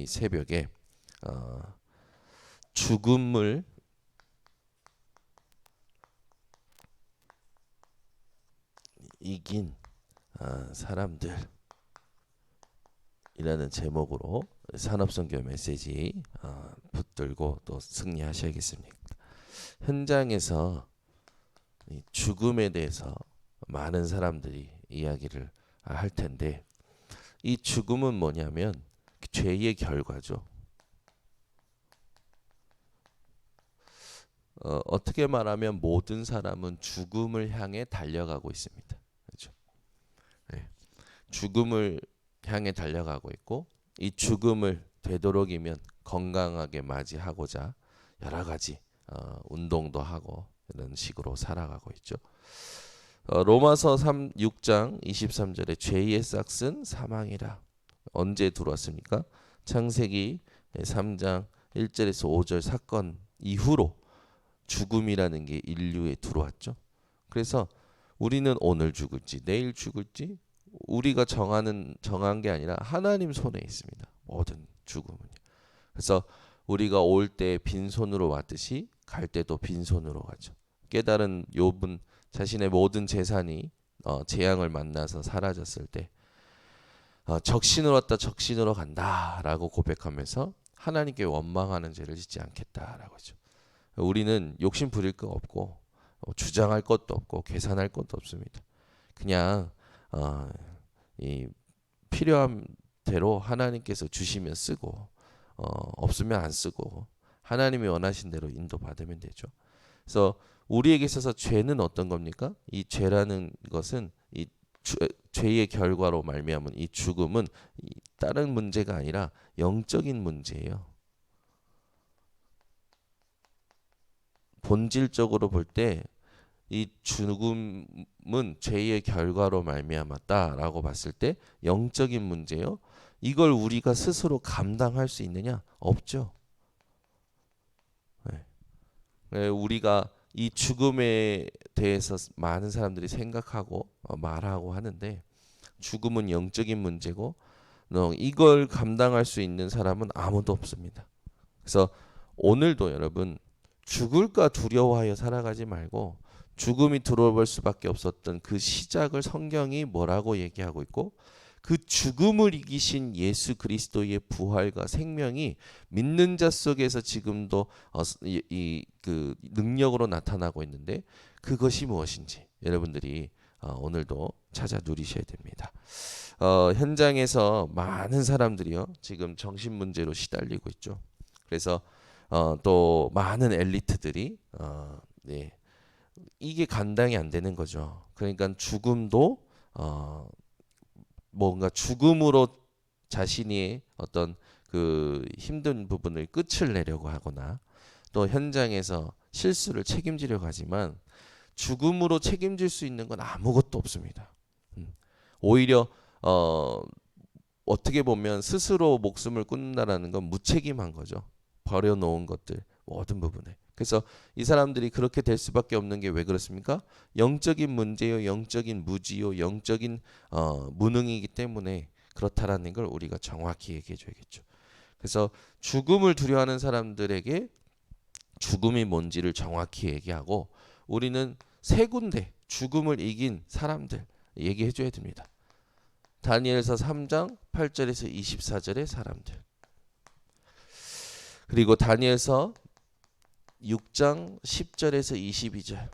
이 새벽에 죽음을 이긴 사람들이라는 제목으로 산업선교 메시지 붙들고 또 승리하셔야겠습니다. 현장에서 이 죽음에 대해서 많은 사람들이 이야기를 할 텐데, 이 죽음은 뭐냐면 죄의 결과죠. 어떻게 말하면 모든 사람은 죽음을 향해 달려가고 있습니다. 그렇죠? 네. 죽음을 향해 달려가고 있고, 이 죽음을 되도록이면 건강하게 맞이하고자 여러 가지 운동도 하고 이런 식으로 살아가고 있죠. 로마서 6장 23절에 죄의 싹은 사망이라. 언제 들어왔습니까? 창세기 3장 1절에서 5절 사건 이후로 죽음이라는 게 인류에 들어왔죠. 그래서 우리는 오늘 죽을지 내일 죽을지 우리가 정한 게 아니라 하나님 손에 있습니다. 모든 죽음은요. 그래서 우리가 올 때 빈손으로 왔듯이 갈 때도 빈손으로 가죠. 깨달은 욥은 자신의 모든 재산이 재앙을 만나서 사라졌을 때 적신으로 왔다 적신으로 간다라고 고백하면서 하나님께 원망하는 죄를 짓지 않겠다라고 하죠. 우리는 욕심 부릴 거 없고 주장할 것도 없고 계산할 것도 없습니다. 그냥 이 필요한 대로 하나님께서 주시면 쓰고 없으면 안 쓰고 하나님이 원하신 대로 인도받으면 되죠. 그래서 우리에게 있어서 죄는 어떤 겁니까? 이 죄라는 것은 이 죄의 결과로 말미암은 이 죽음은 다른 문제가 아니라 영적인 문제예요. 본질적으로 볼 때 이 죽음은 죄의 결과로 말미암았다라고 봤을 때 영적인 문제요. 이걸 우리가 스스로 감당할 수 있느냐? 없죠. 네. 우리가 이 죽음에 대해서 많은 사람들이 생각하고 말하고 하는데, 죽음은 영적인 문제고 이걸 감당할 수 있는 사람은 아무도 없습니다. 그래서 오늘도 여러분 죽을까 두려워하여 살아가지 말고 죽음이 들어올 수밖에 없었던 그 시작을 성경이 뭐라고 얘기하고 있고, 그 죽음을 이기신 예수 그리스도의 부활과 생명이 믿는 자 속에서 지금도 그 능력으로 나타나고 있는데, 그것이 무엇인지 여러분들이 오늘도 찾아 누리셔야 됩니다. 현장에서 많은 사람들이요 지금 정신 문제로 시달리고 있죠. 그래서 또 많은 엘리트들이 네, 이게 감당이 안 되는 거죠. 그러니까 죽음도 뭔가 죽음으로 자신이 어떤 그 힘든 부분을 끝을 내려고 하거나 또 현장에서 실수를 책임지려고 하지만 죽음으로 책임질 수 있는 건 아무것도 없습니다. 오히려 어떻게 보면 스스로 목숨을 끊는다라는 건 무책임한 거죠. 버려놓은 것들 모든 부분에. 그래서 이 사람들이 그렇게 될 수밖에 없는 게 왜 그렇습니까? 영적인 문제요, 영적인 무지요, 영적인 무능이기 때문에 그렇다라는 걸 우리가 정확히 얘기해 줘야겠죠. 그래서 죽음을 두려워하는 사람들에게 죽음이 뭔지를 정확히 얘기하고, 우리는 세 군데 죽음을 이긴 사람들 얘기해 줘야 됩니다. 다니엘서 3장 8절에서 24절의 사람들, 그리고 다니엘서 6장 10절에서 22절,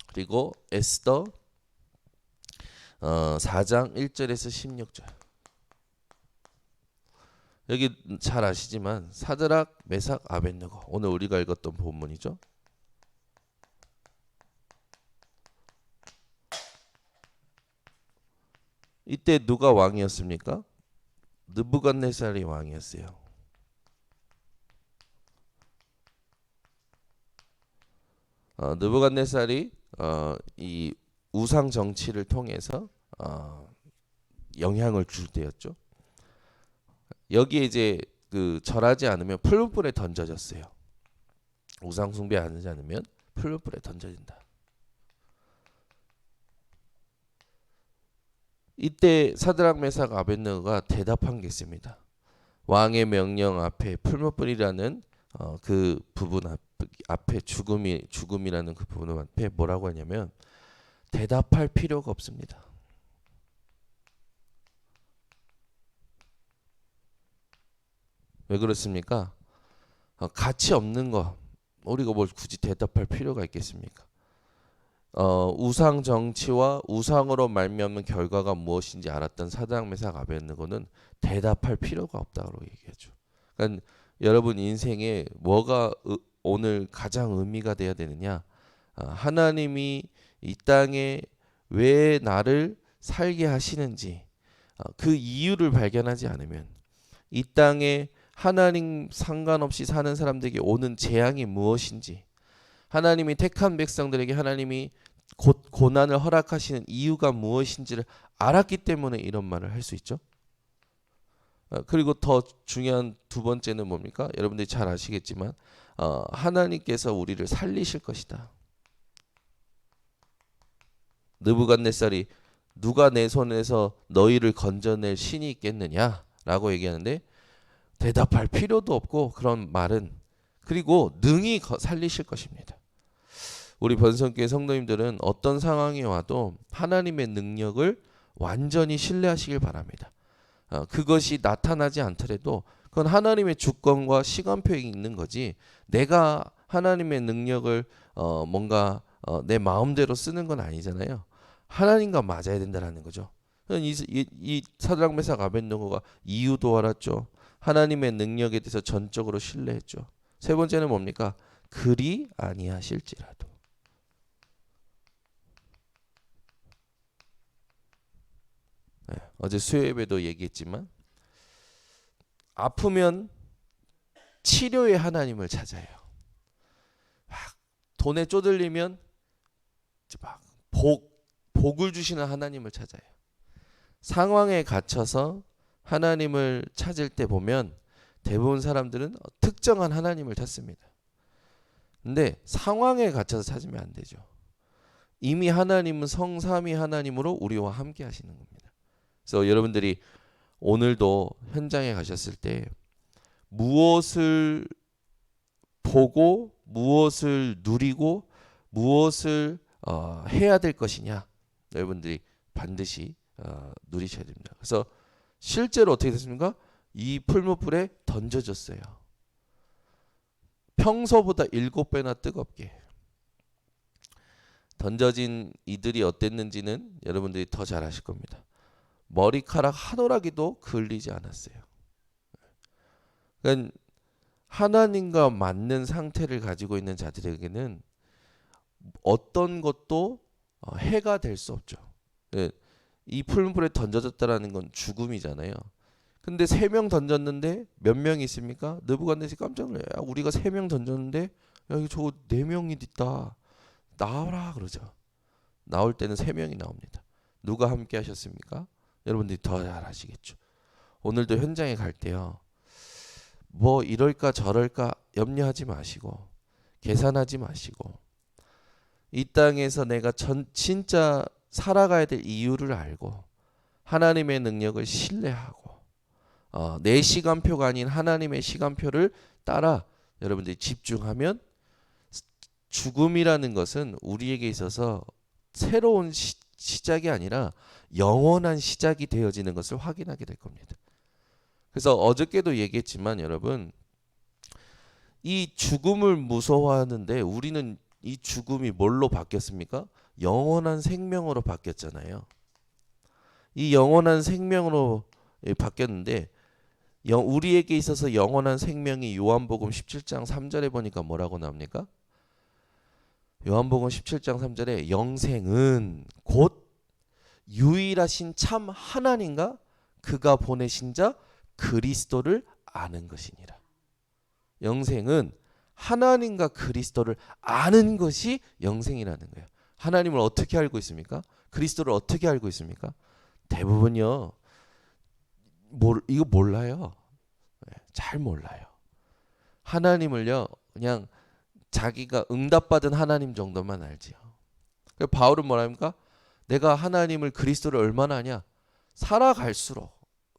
그리고 에스더 4장 1절에서 16절. 여기 잘 아시지만 사드락, 메삭, 아벳느고, 오늘 우리가 읽었던 본문이죠. 이때 누가 왕이었습니까? 느부갓네살이 왕이었어요. 느부갓네살이 이 우상 정치를 통해서 영향을 줄 때였죠. 여기에 이제 그 절하지 않으면 풀무불에 던져졌어요. 우상 숭배하지 않으면 풀무불에 던져진다. 이때 사드락, 메삭, 아벳느고가 대답한 게 있습니다. 왕의 명령 앞에 풀무불이라는 그 부분 앞에 죽음이라는 그 부분 앞에 뭐라고 하냐면 대답할 필요가 없습니다. 왜 그렇습니까? 가치 없는 거 우리가 뭘 굳이 대답할 필요가 있겠습니까? 우상 정치와 우상으로 말미암는 결과가 무엇인지 알았던 사드락 메삭 아벳느고는 대답할 필요가 없다고 얘기하죠. 그러니까 여러분 인생에 뭐가 오늘 가장 의미가 돼야 되느냐? 하나님이 이 땅에 왜 나를 살게 하시는지 그 이유를 발견하지 않으면 이 땅에 하나님 상관없이 사는 사람들에게 오는 재앙이 무엇인지, 하나님이 택한 백성들에게 하나님이 고난을 허락하시는 이유가 무엇인지를 알았기 때문에 이런 말을 할 수 있죠. 그리고 더 중요한 두 번째는 뭡니까? 여러분들이 잘 아시겠지만 하나님께서 우리를 살리실 것이다. 느부갓네살이 누가 내 손에서 너희를 건져낼 신이 있겠느냐라고 얘기하는데 대답할 필요도 없고 그런 말은 그리고 능히 살리실 것입니다. 우리 번성교회 성도님들은 어떤 상황이 와도 하나님의 능력을 완전히 신뢰하시길 바랍니다. 그것이 나타나지 않더라도 그건 하나님의 주권과 시간표에 있는 거지 내가 하나님의 능력을 뭔가 내 마음대로 쓰는 건 아니잖아요. 하나님과 맞아야 된다는 거죠. 이 사드락 메삭 아벳느고가 이유도 알았죠. 하나님의 능력에 대해서 전적으로 신뢰했죠. 세 번째는 뭡니까? 그리 아니하실지라도. 네, 어제 수요 예배도 얘기했지만 아프면 치료의 하나님을 찾아요. 막 돈에 쪼들리면 막 복을 주시는 하나님을 찾아요. 상황에 갇혀서 하나님을 찾을 때 보면 대부분 사람들은 특정한 하나님을 찾습니다. 근데 상황에 갇혀서 찾으면 안 되죠. 이미 하나님은 성삼위 하나님으로 우리와 함께 하시는 겁니다. 그래서 여러분들이 오늘도 현장에 가셨을 때 무엇을 보고 무엇을 누리고 무엇을 해야 될 것이냐 여러분들이 반드시 누리셔야 됩니다. 그래서 실제로 어떻게 됐습니까? 이 풀무불에 던져졌어요. 평소보다 7배나 뜨겁게 던져진 이들이 어땠는지는 여러분들이 더 잘 아실 겁니다. 머리카락 한 오라기도 그을리지 않았어요. 그러니까 하나님과 맞는 상태를 가지고 있는 자들에게는 어떤 것도 해가 될 수 없죠. 이 풀무불에 던져졌다라는 건 죽음이잖아요. 근데 3명 던졌는데 몇 명이 있습니까? 느부갓네살이 깜짝 놀라요. 야, 우리가 3명 던졌는데 야, 이거 저거 4명이 있다. 나와라 그러죠. 나올 때는 3명이 나옵니다. 누가 함께 하셨습니까? 여러분들이 더 잘 아시겠죠. 오늘도 현장에 갈 때요. 뭐 이럴까 저럴까 염려하지 마시고 계산하지 마시고 이 땅에서 내가 진짜 살아가야 될 이유를 알고 하나님의 능력을 신뢰하고 내 시간표가 아닌 하나님의 시간표를 따라 여러분들이 집중하면 죽음이라는 것은 우리에게 있어서 새로운 시작이 아니라 영원한 시작이 되어지는 것을 확인하게 될 겁니다. 그래서 어저께도 얘기했지만 여러분 이 죽음을 무서워하는데 우리는 이 죽음이 뭘로 바뀌었습니까? 영원한 생명으로 바뀌었잖아요. 이 영원한 생명으로 바뀌었는데 우리에게 있어서 영원한 생명이 요한복음 17장 3절에 보니까 뭐라고 나옵니까? 요한복음 17장 3절에 영생은 곧 유일하신 참 하나님과 그가 보내신 자 그리스도를 아는 것이니라. 영생은 하나님과 그리스도를 아는 것이 영생이라는 거예요. 하나님을 어떻게 알고 있습니까? 그리스도를 어떻게 알고 있습니까? 대부분요. 이거 몰라요. 잘 몰라요. 하나님을요. 그냥 자기가 응답받은 하나님 정도만 알지요. 바울은 뭐랍니까? 내가 하나님을 그리스도를 얼마나 아냐? 살아갈수록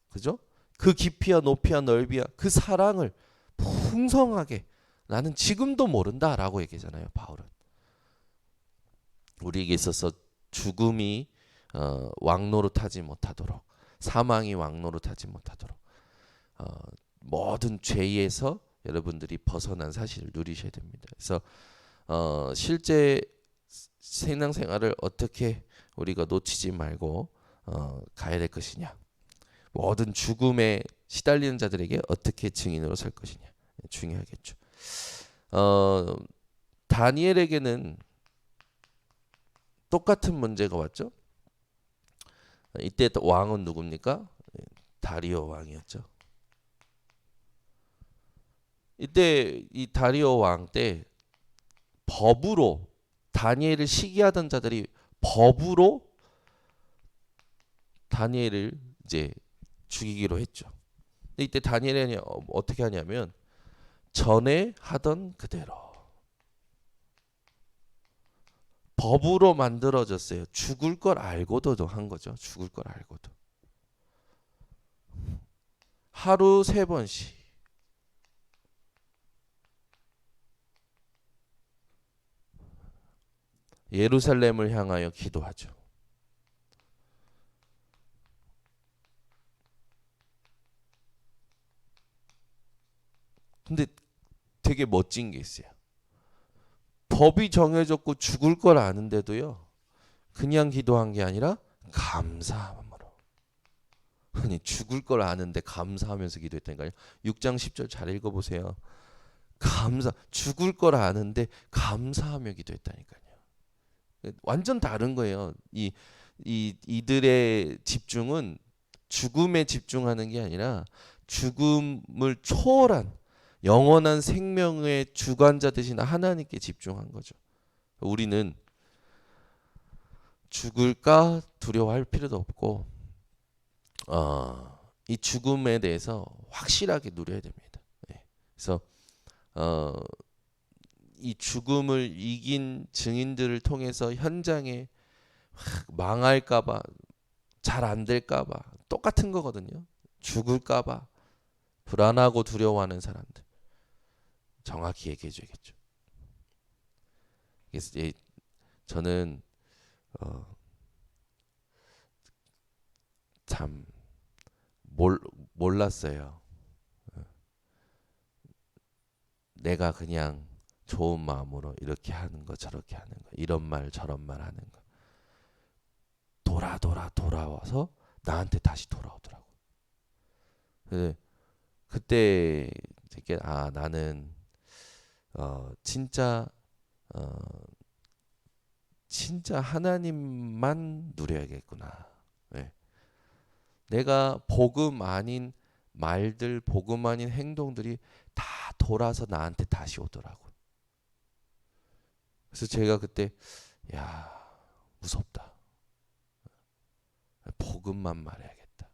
그죠? 그 깊이와 높이와 넓이와 그 사랑을 풍성하게 나는 지금도 모른다라고 얘기하잖아요. 바울은 우리에게 있어서 죽음이 왕노릇하지 못하도록, 사망이 왕노릇하지 못하도록 모든 죄에서 여러분들이 벗어난 사실을 누리셔야 됩니다. 그래서 실제 신앙생활을 어떻게 우리가 놓치지 말고 가야 될 것이냐, 모든 죽음에 시달리는 자들에게 어떻게 증인으로 설 것이냐 중요하겠죠. 다니엘에게는 똑같은 문제가 왔죠. 이때 왕은 누굽니까? 다리오 왕이었죠. 이때 이 다리오 왕 때 법으로 다니엘을 시기하던 자들이 법으로 다니엘을 이제 죽이기로 했죠. 근데 이때 다니엘이 어떻게 하냐면 전에 하던 그대로 법으로 만들어졌어요. 죽을 걸 알고도 한 거죠. 죽을 걸 알고도. 하루 3번씩. 예루살렘을 향하여 기도하죠. 근데 되게 멋진 게 있어요. 법이 정해졌고 죽을 걸 아는데도요. 그냥 기도한 게 아니라 감사함으로. 아니 죽을 걸 아는데 감사하면서 기도했다니까요. 6장 10절 잘 읽어보세요. 죽을 걸 아는데 감사하며 기도했다니까요. 완전 다른 거예요. 이들의 집중은 죽음에 집중하는 게 아니라 죽음을 초월한 영원한 생명의 주관자 되신 하나님께 집중한 거죠. 우리는 죽을까 두려워할 필요도 없고 이 죽음에 대해서 확실하게 누려야 됩니다. 그래서 이 죽음을 이긴 증인들을 통해서 현장에 망할까봐, 잘 안 될까봐 똑같은 거거든요. 죽을까봐 불안하고 두려워하는 사람들 정확히 얘기해줘야겠죠. 그래서 저는 참 몰랐어요. 내가 그냥 좋은 마음으로 이렇게 하는 거 저렇게 하는 거 이런 말 저런 말 하는 거 돌아와서 나한테 다시 돌아오더라고. 그때 나는 진짜 하나님만 누려야겠구나. 네. 내가 복음 아닌 말들, 복음 아닌 행동들이 다 돌아서 나한테 다시 오더라고. 그래서 제가 그때 무섭다. 복음만 말해야겠다.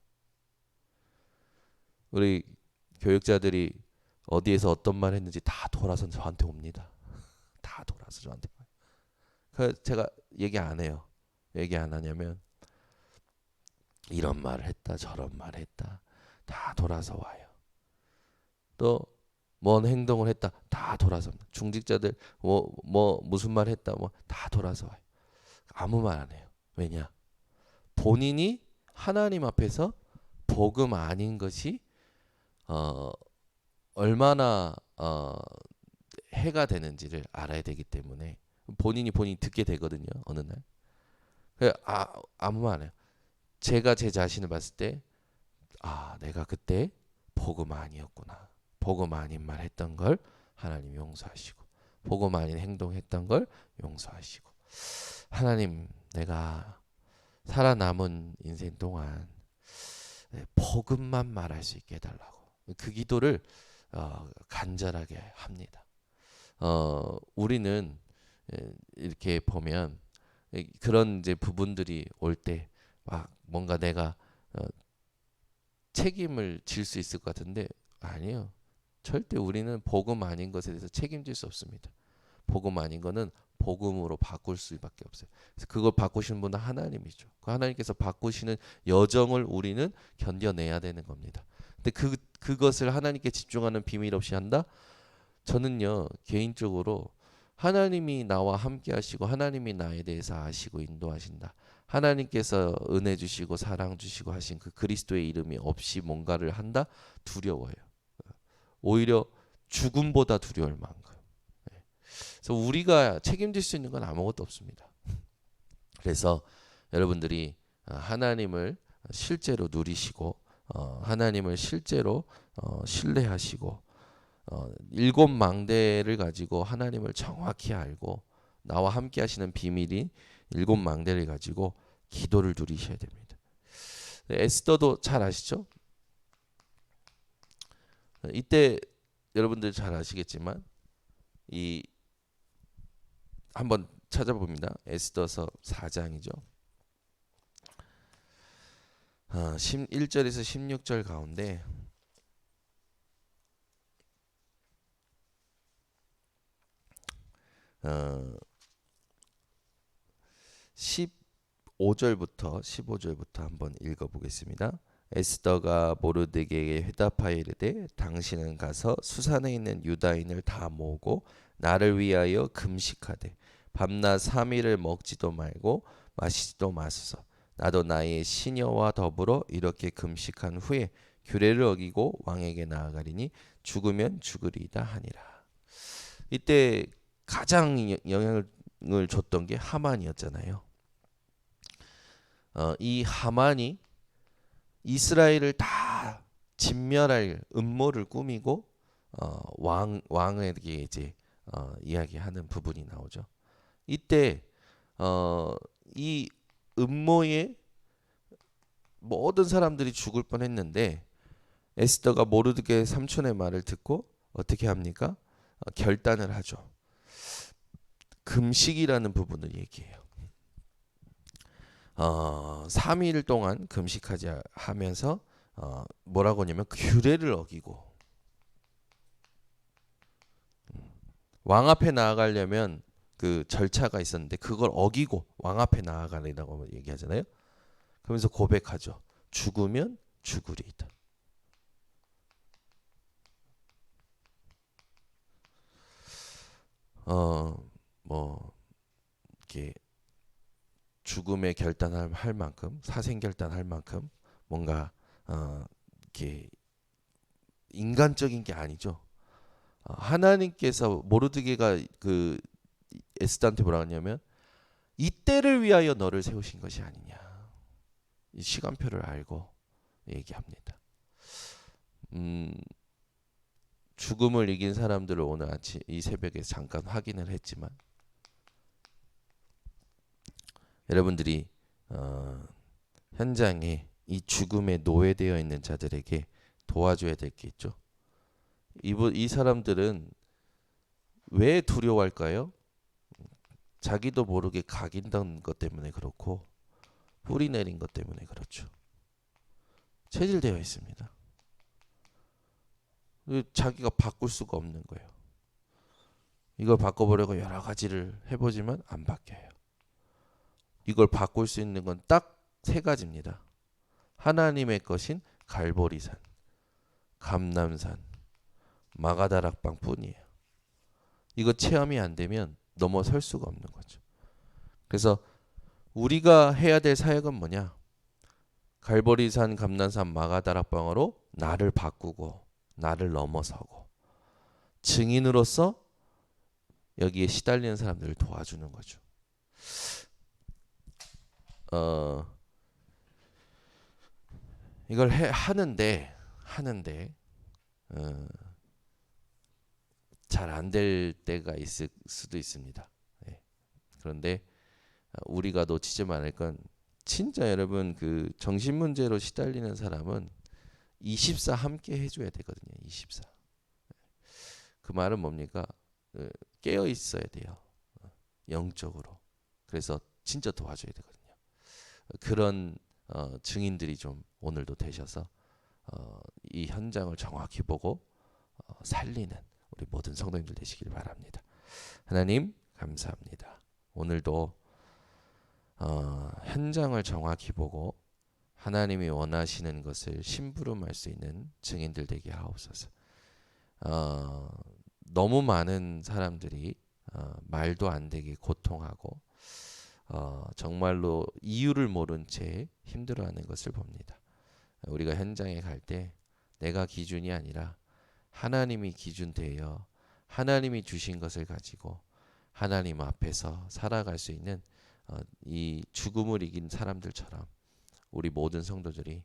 우리 교육자들이 어디에서 어떤 말 했는지 다 돌아서 저한테 옵니다. 다 돌아서 저한테 와요. 그래서 제가 얘기 안 해요. 얘기 안 하냐면 이런 말을 했다 저런 말을 했다 다 돌아서 와요. 또 뭔 행동을 했다 다 돌아서 중직자들 무슨 말 했다 다 돌아서 와요. 아무 말 안 해요. 왜냐? 본인이 하나님 앞에서 복음 아닌 것이 얼마나 해가 되는지를 알아야 되기 때문에 본인이 듣게 되거든요. 어느 날. 아무 말 안 해요. 제가 제 자신을 봤을 때 내가 그때 복음 아니었구나. 복음 아닌 말 했던 걸 하나님 용서하시고 복음 아닌 행동했던 걸 용서하시고 하나님 내가 살아남은 인생 동안 복음만 말할 수 있게 해달라고 그 기도를 간절하게 합니다. 우리는 이렇게 보면 그런 이제 부분들이 올 때 막 뭔가 내가 책임을 질 수 있을 것 같은데 아니요. 절대 우리는 복음 아닌 것에 대해서 책임질 수 없습니다. 복음 아닌 거는 복음으로 바꿀 수밖에 없어요. 그래서 그걸 바꾸시는 분은 하나님이죠. 그 하나님께서 바꾸시는 여정을 우리는 견뎌내야 되는 겁니다. 근데 그것을 하나님께 집중하는 비밀 없이 한다? 저는요 개인적으로 하나님이 나와 함께 하시고 하나님이 나에 대해서 아시고 인도하신다. 하나님께서 은혜 주시고 사랑 주시고 하신 그 그리스도의 이름이 없이 뭔가를 한다? 두려워요. 오히려 죽음보다 두려울 만큼. 그래서 우리가 책임질 수 있는 건 아무것도 없습니다. 그래서 여러분들이 하나님을 실제로 누리시고 하나님을 실제로 신뢰하시고 일곱 망대를 가지고 하나님을 정확히 알고 나와 함께 하시는 비밀인 일곱 망대를 가지고 기도를 누리셔야 됩니다. 에스더도 잘 아시죠? 이때 여러분들 잘 아시겠지만 이 한번 찾아봅니다. 에스더서 4장이죠. 1절에서 16절 가운데 15절부터 한번 읽어보겠습니다. 에스더가 모르드게에게 회답하여 이르되 당신은 가서 수산에 있는 유다인을 다 모으고 나를 위하여 금식하되 밤낮 3일을 먹지도 말고 마시지도 마소서. 나도 나의 시녀와 더불어 이렇게 금식한 후에 규례를 어기고 왕에게 나아가리니 죽으면 죽으리이다 하니라. 이때 가장 영향을 줬던 게 하만이었잖아요. 이 하만이 이스라엘을 다 진멸할 음모를 꾸미고 왕에게 이제 이야기하는 부분이 나오죠. 이때 이 음모에 모든 사람들이 죽을 뻔했는데 에스더가 모르드게 삼촌의 말을 듣고 어떻게 합니까? 결단을 하죠. 금식이라는 부분을 얘기해요. 3일 동안 금식하지 하면서 뭐라고 하냐면 규례를 어기고 왕 앞에 나아가려면 그 절차가 있었는데 그걸 어기고 왕 앞에 나아가려고 얘기하잖아요. 그러면서 고백하죠. 죽으면 죽으리이다. 뭐 이렇게 죽음의 결단을 할 만큼 사생 결단할 만큼 뭔가 이렇게 인간적인 게 아니죠. 하나님께서 모르드게가 그 에스더한테 뭐라 하냐면 이때를 위하여 너를 세우신 것이 아니냐. 이 시간표를 알고 얘기합니다. 죽음을 이긴 사람들을 오늘 아침 이 새벽에 잠깐 확인을 했지만 여러분들이 현장에 이 죽음에 노예되어 있는 자들에게 도와줘야 될 게 있죠. 이 사람들은 왜 두려워할까요? 자기도 모르게 각인된 것 때문에 그렇고 뿌리 내린 것 때문에 그렇죠. 체질되어 있습니다. 자기가 바꿀 수가 없는 거예요. 이걸 바꿔보려고 여러 가지를 해보지만 안 바뀌어요. 이걸 바꿀 수 있는 건 딱 세 가지입니다. 하나님의 것인 갈보리산, 감람산, 마가다락방 뿐이에요. 이거 체험이 안 되면 넘어설 수가 없는 거죠. 그래서 우리가 해야 될 사역은 뭐냐? 갈보리산, 감람산, 마가다락방으로 나를 바꾸고 나를 넘어서고 증인으로서 여기에 시달리는 사람들을 도와주는 거죠. 이걸 하는데 잘 안 될 때가 있을 수도 있습니다. 네. 그런데 우리가 놓치지 말을 건 진짜 여러분 그 정신 문제로 시달리는 사람은 24 함께 해줘야 되거든요. 24. 그 말은 뭡니까? 깨어 있어야 돼요. 영적으로. 그래서 진짜 도와줘야 되거든요. 그런 증인들이 좀 오늘도 되셔서 이 현장을 정확히 보고 살리는 우리 모든 성도님들 되시길 바랍니다. 하나님 감사합니다. 오늘도 현장을 정확히 보고 하나님이 원하시는 것을 심부름할 수 있는 증인들 되게 하옵소서. 너무 많은 사람들이 말도 안 되게 고통하고 정말로 이유를 모른 채 힘들어하는 것을 봅니다. 우리가 현장에 갈 때 내가 기준이 아니라 하나님이 기준 되어 하나님이 주신 것을 가지고 하나님 앞에서 살아갈 수 있는 이 죽음을 이긴 사람들처럼 우리 모든 성도들이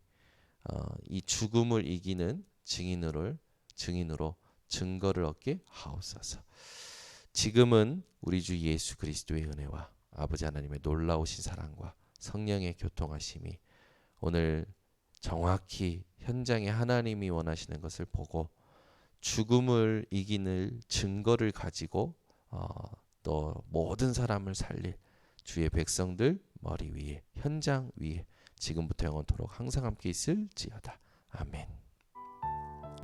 이 죽음을 이기는 증인으로 증거를 얻게 하옵소서. 지금은 우리 주 예수 그리스도의 은혜와 아버지 하나님의 놀라우신 사랑과 성령의 교통하심이 오늘 정확히 현장에 하나님이 원하시는 것을 보고 죽음을 이기는 증거를 가지고 또 모든 사람을 살릴 주의 백성들 머리 위에 현장 위에 지금부터 영원토록 항상 함께 있을지어다. 아멘.